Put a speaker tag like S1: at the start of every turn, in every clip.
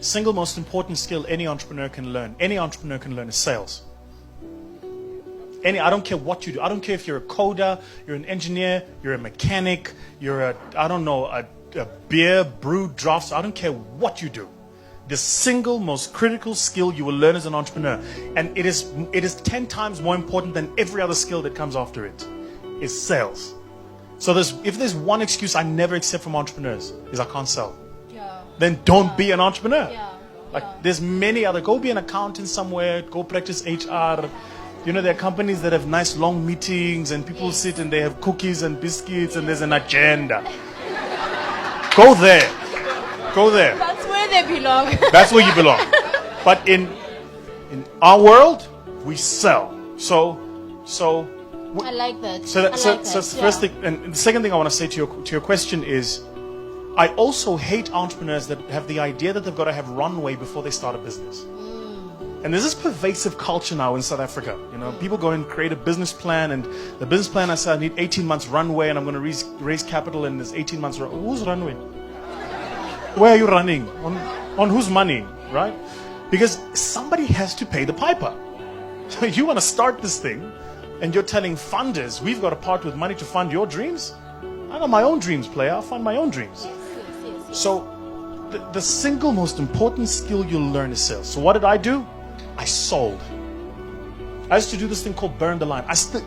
S1: Single most important skill any entrepreneur can learn is sales. I don't care what you do. I don't care if you're a coder, you're an engineer, you're a mechanic, you're a beer brew drafts. I don't care what you do. The single most critical skill you will learn as an entrepreneur, and it is 10 times more important than every other skill that comes after it, is sales. So if there's one excuse I never accept from entrepreneurs is I can't sell. Then don't be an entrepreneur. There's many other. Go be an accountant somewhere. Go practice HR. You know, there are companies that have nice long meetings and people sit and they have cookies and biscuits and there's an agenda. Go there. Go there.
S2: That's where they belong.
S1: That's where you belong. But in our world, we sell. So
S2: I like that.
S1: So the first thing, and the second thing I want to say to your question is, I also hate entrepreneurs that have the idea that they've got to have runway before they start a business. And there's this pervasive culture now in South Africa. You know, people go and create a business plan, and the business plan I said I need 18 months runway, and I'm going to raise capital in this 18 months. Who's runway? Where are you running? On whose money, right? Because somebody has to pay the piper. So you want to start this thing, and you're telling funders, we've got to part with money to fund your dreams? I got my own dreams, player. I'll fund my own dreams. So the single most important skill you'll learn is sales. So what did I do? I sold. I used to do this thing called burn the line.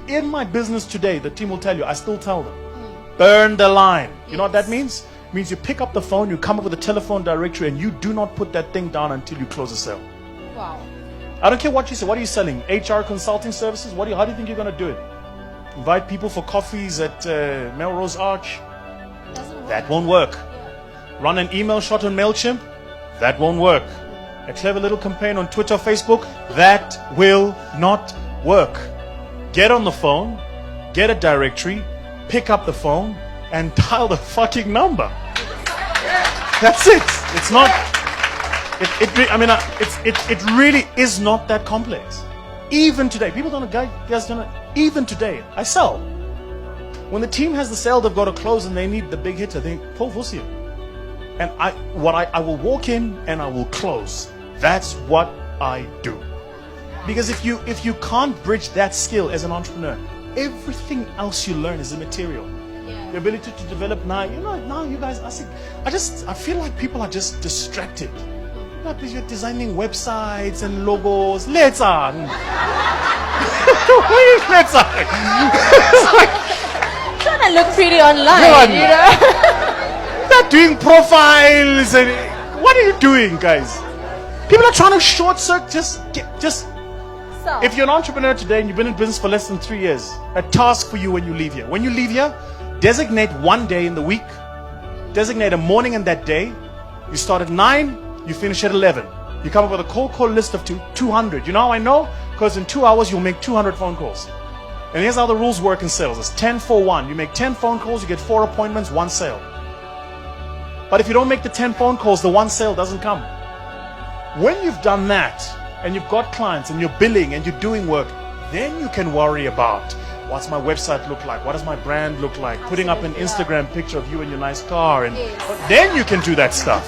S1: In my business today, the team will tell you, I still tell them, burn the line. You know what that means? It means you pick up the phone, you come up with a telephone directory, and you do not put that thing down until you close a sale.
S2: Wow.
S1: I don't care what you say. What are you selling? HR consulting services? How do you think you're going to do it? Invite people for coffees at Melrose Arch? That won't work. Run an email shot on MailChimp? That won't work. A clever little campaign on Twitter, Facebook? That will not work. Get on the phone, get a directory, pick up the phone, and dial the fucking number. That's it. It's not. It really is not that complex. Even today, people don't know. Guys don't know. Even today, I sell. When the team has the sale they've got to close and they need the big hitter, they pull Vusia. And I will walk in and I will close. That's what I do. Because if you can't bridge that skill as an entrepreneur, everything else you learn is immaterial. The ability to develop now you guys, I feel like people are just distracted. Because you're designing websites and logos. Let's on. Let's on.
S2: Trying to look pretty online, you know.
S1: Not doing profiles and what are you doing, guys? People are trying to short circuit. Just. If you're an entrepreneur today and you've been in business for less than 3 years, a task for you when you leave here. When you leave here, designate one day in the week. Designate a morning in that day. You start at 9, you finish at 11. You come up with a cold call list of 200. You know how I know? Because in 2 hours you'll make 200 phone calls. And here's how the rules work in sales. It's 10 for 1. You make 10 phone calls, you get 4 appointments, 1 sale. But if you don't make the 10 phone calls, the 1 sale doesn't come. When you've done that, and you've got clients, and you're billing, and you're doing work, then you can worry about what's my website look like? What does my brand look like? Putting up an Instagram picture of you in your nice car. Then you can do that stuff.